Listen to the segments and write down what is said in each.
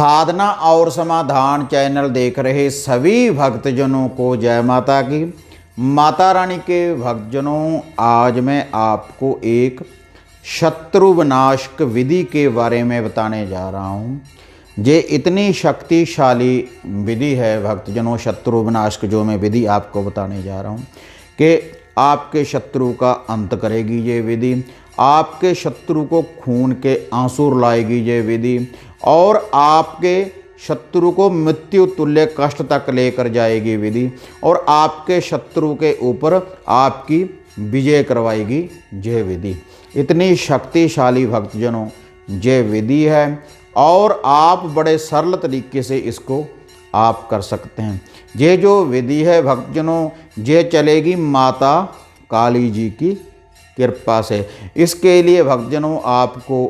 साधना और समाधान चैनल देख रहे सभी भक्तजनों को जय माता की। माता रानी के भक्तजनों, आज मैं आपको एक शत्रु विनाशक विधि के बारे में बताने जा रहा हूँ। ये इतनी शक्तिशाली विधि है भक्तजनों, शत्रु विनाशक जो मैं विधि आपको बताने जा रहा हूँ कि आपके शत्रु का अंत करेगी ये विधि, आपके शत्रु को खून के आंसू रुलाएगी ये विधि, और आपके शत्रु को मृत्यु तुल्य कष्ट तक लेकर जाएगी विधि, और आपके शत्रु के ऊपर आपकी विजय करवाएगी ये विधि। इतनी शक्तिशाली भक्तजनों ये विधि है, और आप बड़े सरल तरीके से इसको आप कर सकते हैं। ये जो विधि है भक्तजनों, ये चलेगी माता काली जी की कृपा से। इसके लिए भक्तजनों आपको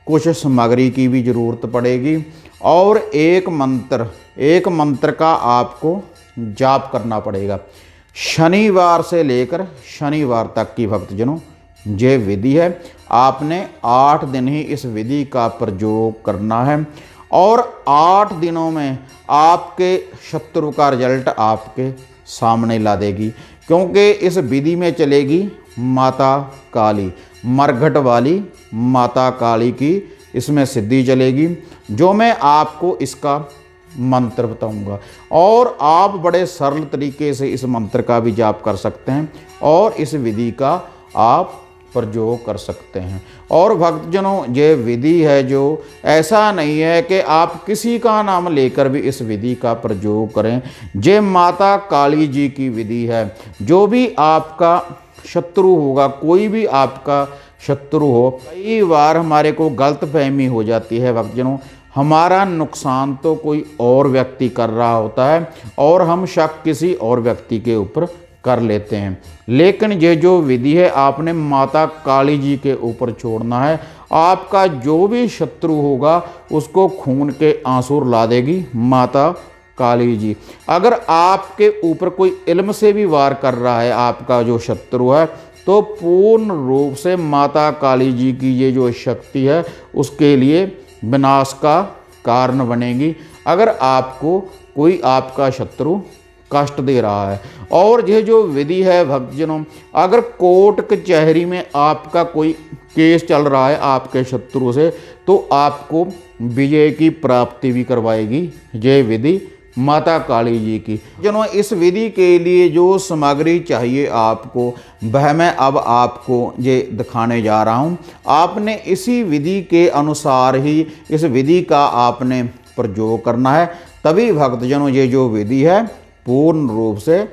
कुछ सामग्री की भी ज़रूरत पड़ेगी, और एक मंत्र का आपको जाप करना पड़ेगा। शनिवार से लेकर शनिवार तक की भक्तजनों ये विधि है। आपने 8 दिन ही इस विधि का प्रयोग करना है, और 8 दिनों में आपके शत्रु का रिजल्ट आपके सामने ला देगी, क्योंकि इस विधि में चलेगी माता काली, मरघट वाली माता काली की इसमें सिद्धि चलेगी, जो मैं आपको इसका मंत्र बताऊंगा। और आप बड़े सरल तरीके से इस मंत्र का भी जाप कर सकते हैं, और इस विधि का आप प्रयोग कर सकते हैं। और भक्तजनों ये विधि है जो ऐसा नहीं है कि आप किसी का नाम लेकर भी इस विधि का प्रयोग करें। ये माता काली जी की विधि है। जो भी आपका शत्रु होगा, कोई भी आपका शत्रु हो, कई बार हमारे को गलतफहमी हो जाती है भक्तजनों, हमारा नुकसान तो कोई और व्यक्ति कर रहा होता है और हम शक किसी और व्यक्ति के ऊपर कर लेते हैं। लेकिन ये जो विधि है आपने माता काली जी के ऊपर छोड़ना है। आपका जो भी शत्रु होगा उसको खून के आंसू रुला देगी माता काली जी। अगर आपके ऊपर कोई इल्म से भी वार कर रहा है आपका जो शत्रु है, तो पूर्ण रूप से माता काली जी की ये जो शक्ति है उसके लिए विनाश का कारण बनेगी, अगर आपको कोई आपका शत्रु कष्ट दे रहा है। और यह जो विधि है भक्तजनों, अगर कोर्ट कचहरी में आपका कोई केस चल रहा है आपके शत्रु से, तो आपको विजय की प्राप्ति भी करवाएगी ये विधि माता काली जी की। जनों, इस विधि के लिए जो सामग्री चाहिए आपको, वह मैं अब आपको ये दिखाने जा रहा हूँ। आपने इसी विधि के अनुसार ही इस विधि का आपने प्रयोग करना है, तभी भक्तजनों ये जो विधि है पूर्ण रूप से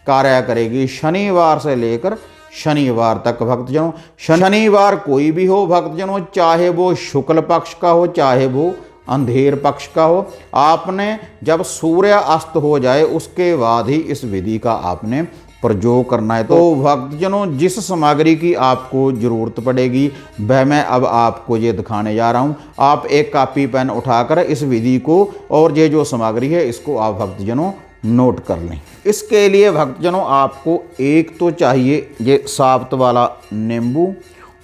कार्य करेगी। शनिवार से लेकर शनिवार तक भक्तजनों, शनिवार कोई भी हो भक्तजनों, चाहे वो शुक्ल पक्ष का हो चाहे वो अंधेर पक्ष का हो, आपने जब सूर्य अस्त हो जाए उसके बाद ही इस विधि का आपने प्रयोग करना है। तो भक्तजनों जिस सामग्री की आपको ज़रूरत पड़ेगी वह मैं अब आपको ये दिखाने जा रहा हूँ। आप एक कॉपी पेन उठाकर इस विधि को और ये जो सामग्री है इसको आप भक्तजनों नोट कर लें। इसके लिए भक्तजनों आपको एक तो चाहिए ये साबुत वाला नींबू,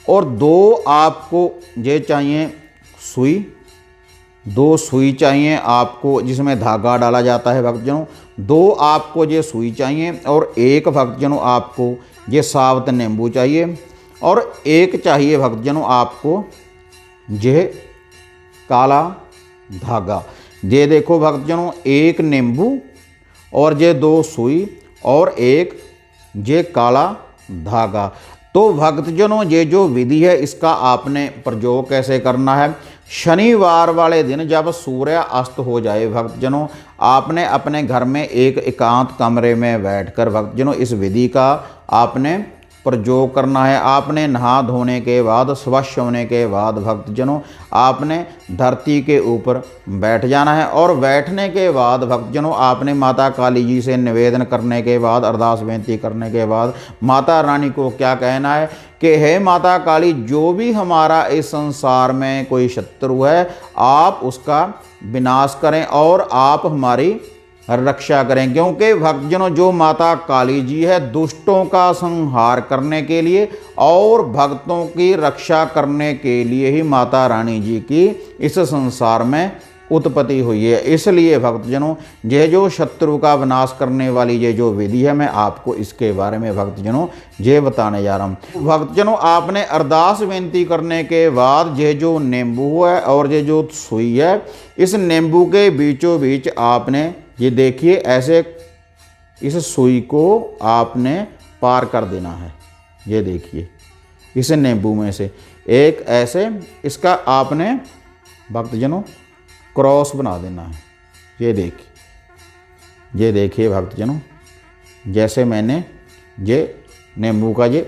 और 2 आपको ये चाहिए सुई, 2 सुई चाहिए आपको जिसमें धागा डाला जाता है भक्तजनों, 2 आपको ये सुई चाहिए, और 1 भक्तजनों आपको ये साबुत नींबू चाहिए, और 1 चाहिए भक्तजनों आपको ये काला धागा। ये देखो भक्तजनों, 1 नींबू और ये 2 सुई और 1 ये काला धागा। तो भक्तजनों ये जो विधि है इसका आपने प्रयोग कैसे करना है, शनिवार वाले दिन जब सूर्य अस्त हो जाए भक्तजनों, आपने अपने घर में एक एकांत कमरे में बैठकर भक्तजनों इस विधि का आपने प्रयोग करना है। आपने नहा धोने के बाद, स्वच्छ होने के बाद भक्तजनों आपने धरती के ऊपर बैठ जाना है, और बैठने के बाद भक्तजनों आपने माता काली जी से निवेदन करने के बाद, अरदास बेनती करने के बाद माता रानी को क्या कहना है कि हे माता काली, जो भी हमारा इस संसार में कोई शत्रु है आप उसका विनाश करें और आप हमारी रक्षा करें। क्योंकि भक्तजनों जो माता काली जी है दुष्टों का संहार करने के लिए और भक्तों की रक्षा करने के लिए ही माता रानी जी की इस संसार में उत्पत्ति हुई है। इसलिए भक्तजनों ये जो शत्रु का विनाश करने वाली ये जो विधि है, मैं आपको इसके बारे में भक्तजनों ये बताने जा रहा हूँ। भक्तजनों आपने अरदास बेनती करने के बाद ये जो नींबू है और ये जो सुई है, इस नींबू के बीचों बीच आपने ये देखिए ऐसे इस सुई को आपने पार कर देना है। ये देखिए इस नींबू में से एक ऐसे इसका आपने भक्तजनों क्रॉस बना देना है। ये देखिए भक्तजनों, जैसे मैंने ये नींबू का ये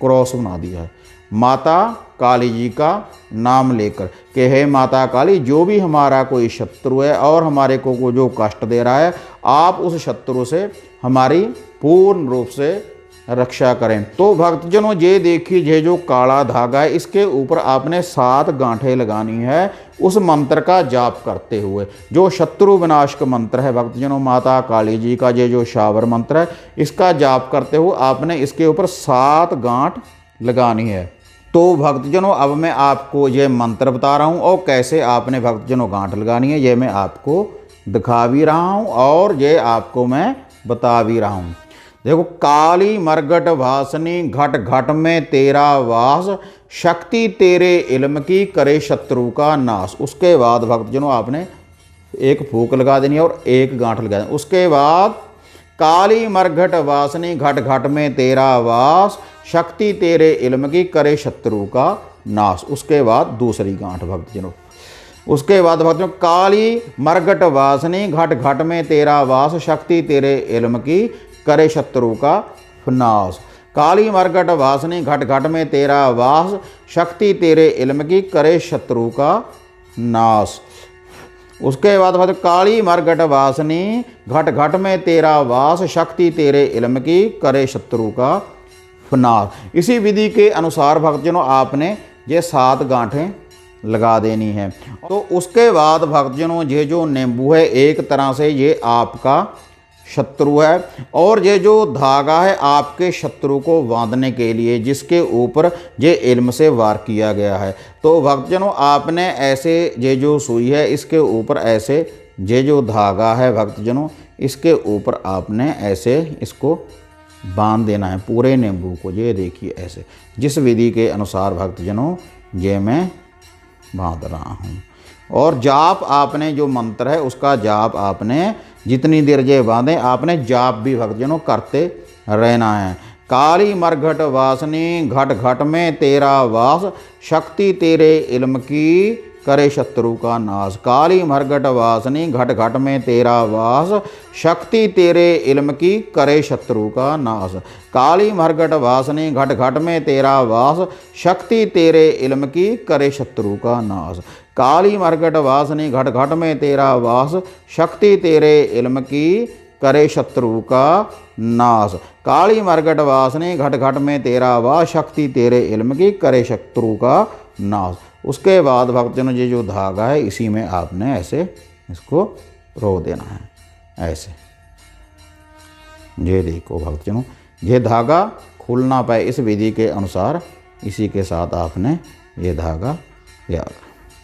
क्रॉस बना दिया है। माता काली जी का नाम लेकर कि हे माता काली, जो भी हमारा कोई शत्रु है और हमारे को जो कष्ट दे रहा है, आप उस शत्रु से हमारी पूर्ण रूप से रक्षा करें। तो भक्तजनों ये देखिए, ये जो काला धागा है इसके ऊपर आपने 7 गांठें लगानी है उस मंत्र का जाप करते हुए। जो शत्रु विनाश का मंत्र है भक्तजनों, माता काली जी का ये जो शावर मंत्र है, इसका जाप करते हुए आपने इसके ऊपर 7 गांठ लगानी है। तो भक्तजनों अब मैं आपको ये मंत्र बता रहा हूँ और कैसे आपने भक्तजनों गांठ लगानी है, ये मैं आपको दिखा भी रहा हूँ और ये आपको मैं बता भी रहा हूँ। देखो, काली मरगट वासनी घट घट में तेरा वास, शक्ति तेरे इल्म की करे शत्रु का नाश। उसके बाद भक्तजनों आपने एक फूंक लगा देनी है और एक गांठ लगा देनी। उसके बाद काली मरघट वासनी घट घट में तेरा वास, शक्ति तेरे इल्म की करे शत्रु का नाश। उसके बाद दूसरी गांठ भक्तजनों। उसके बाद भक्तजनों काली मरघट वासनी घट घट में तेरा वास, शक्ति तेरे इल्म की करे शत्रु का नाश। काली मरघट वासनी घट घट में तेरा वास, शक्ति तेरे इल्म की करे शत्रु का नाश। उसके बाद भक्त काली मरघट वासनी घट घट में तेरा वास, शक्ति तेरे इल्म की करे शत्रु का नाश। इसी विधि के अनुसार भक्तजनों आपने ये 7 गांठें लगा देनी है। तो उसके बाद भक्तजनों ये जो नींबू है एक तरह से ये आपका शत्रु है और ये जो धागा है आपके शत्रु को बांधने के लिए, जिसके ऊपर ये इल्म से वार किया गया है। तो भक्तजनों आपने ऐसे ये जो सुई है इसके ऊपर ऐसे ये जो धागा है भक्तजनों, इसके ऊपर आपने ऐसे इसको बांध देना है पूरे नींबू को। ये देखिए ऐसे, जिस विधि के अनुसार भक्तजनों ये मैं बांध रहा हूँ। और जाप आपने जो मंत्र है उसका जाप आपने जितनी देर ये बांधे आपने जाप भी भक्तजनों करते रहना है। काली मरघट वासनी घट घट में तेरा वास, शक्ति तेरे इल्म की करे शत्रु का नाश। काली मरघट वासनी घट घट में तेरा वास, शक्ति तेरे इल्म की करे शत्रु का नाश। काली मरघट वासनी घट घट में तेरा वास, शक्ति तेरे इल्म की करे शत्रु का नाश। काली मरघट वासनी घट घट में तेरा वास, शक्ति तेरे इल्म की करे शत्रु का नाश। काली मरघट वासनी घट घट में तेरा वास, शक्ति तेरे इल्म की करे शत्रु का नाश। उसके बाद भक्तजनों ये जो धागा है इसी में आपने ऐसे इसको रो देना है ऐसे। ये देखो भक्तजनों, ये धागा खुल ना पाए इस विधि के अनुसार इसी के साथ आपने ये धागा तैयार।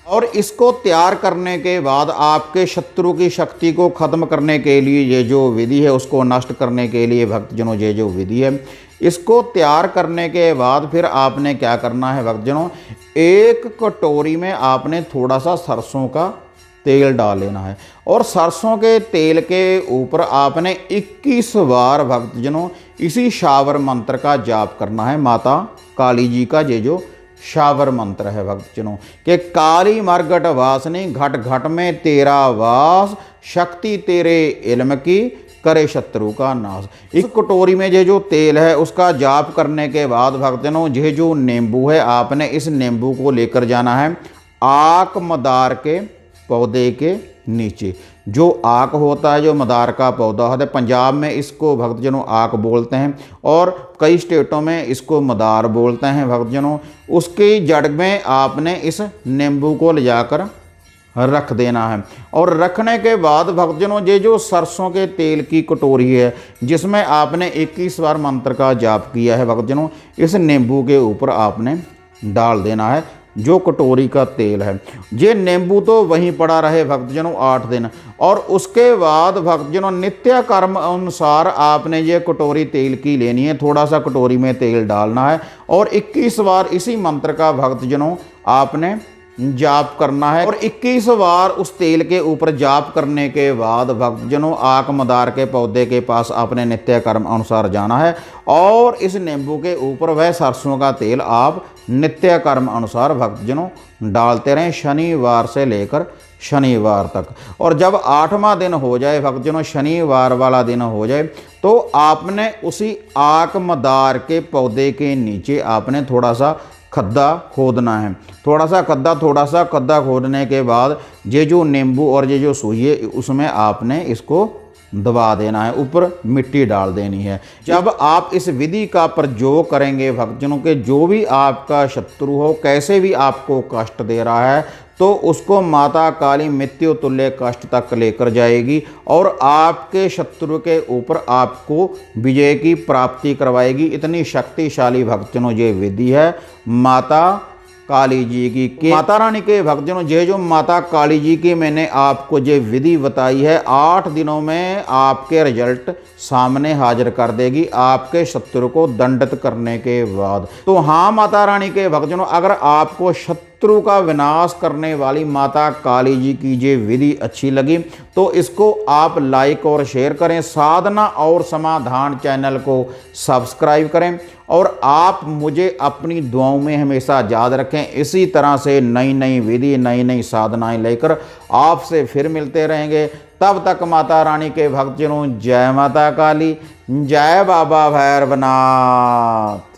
और इसको तैयार करने के बाद आपके शत्रु की शक्ति को खत्म करने के लिए ये जो विधि है, उसको नष्ट करने के लिए भक्तजनों ये जो विधि है, इसको तैयार करने के बाद फिर आपने क्या करना है भक्तजनों, एक कटोरी में आपने थोड़ा सा सरसों का तेल डाल लेना है और सरसों के तेल के ऊपर आपने 21 बार भक्तजनों इसी शावर मंत्र का जाप करना है। माता काली जी का ये जो शावर मंत्र है भक्तजनों कि काली मरघट वासनी घट घट में तेरा वास, शक्ति तेरे इल्म की करे शत्रु का नाश। इस कटोरी में ये जो तेल है उसका जाप करने के बाद भक्तजनों ये जो नींबू है आपने इस नींबू को लेकर जाना है आक मदार के पौधे के नीचे। जो आक होता है, जो मदार का पौधा होता है, पंजाब में इसको भक्तजनों आक बोलते हैं और कई स्टेटों में इसको मदार बोलते हैं भक्तजनों। उसकी जड़ में आपने इस नींबू को ले जाकर रख देना है और रखने के बाद भक्तजनों ये जो सरसों के तेल की कटोरी है जिसमें आपने 21 बार मंत्र का जाप किया है भक्तजनों, इस नींबू के ऊपर आपने डाल देना है। जो कटोरी का तेल है। ये नींबू तो वहीं पड़ा रहे भक्तजनों 8 दिन, और उसके बाद भक्तजनों नित्य कर्म अनुसार आपने ये कटोरी तेल की लेनी है। थोड़ा सा कटोरी में तेल डालना है और 21 बार इसी मंत्र का भक्तजनों आपने जाप करना है। और 21 बार उस तेल के ऊपर जाप करने के बाद भक्तजनों आक मदार के पौधे के पास आपने नित्य कर्म अनुसार जाना है और इस नींबू के ऊपर वह सरसों का तेल आप नित्य कर्म अनुसार भक्तजनों डालते रहें, शनिवार से लेकर शनिवार तक। और जब 8वां दिन हो जाए भक्तजनों, शनिवार वाला दिन हो जाए, तो आपने उसी आक मदार के पौधे के नीचे आपने थोड़ा सा खड्डा खोदना है। थोड़ा सा खड्डा खोदने के बाद ये जो नींबू और ये जो सुई है उसमें आपने इसको दबा देना है, ऊपर मिट्टी डाल देनी है। जब आप इस विधि का प्रयोग करेंगे भक्तजनों के, जो भी आपका शत्रु हो, कैसे भी आपको कष्ट दे रहा है, तो उसको माता काली मृत्यु तुल्य कष्ट तक लेकर जाएगी और आपके शत्रु के ऊपर आपको विजय की प्राप्ति करवाएगी। इतनी शक्तिशाली भक्तजनों ये विधि है माता काली जी की। माता रानी के भक्तजनों, ये जो माता काली जी की मैंने आपको ये विधि बताई है, 8 दिनों में आपके रिजल्ट सामने हाजिर कर देगी आपके शत्रु को दंडित करने के बाद। तो हाँ माता रानी के भक्तजनों, अगर आपको शत्रु का विनाश करने वाली माता काली जी की ये विधि अच्छी लगी तो इसको आप लाइक और शेयर करें, साधना और समाधान चैनल को सब्सक्राइब करें और आप मुझे अपनी दुआओं में हमेशा याद रखें। इसी तरह से नई नई विधि, नई नई साधनाएं लेकर आपसे फिर मिलते रहेंगे। तब तक माता रानी के भक्तजनों, जय माता काली, जय बाबा भैरवनाथ।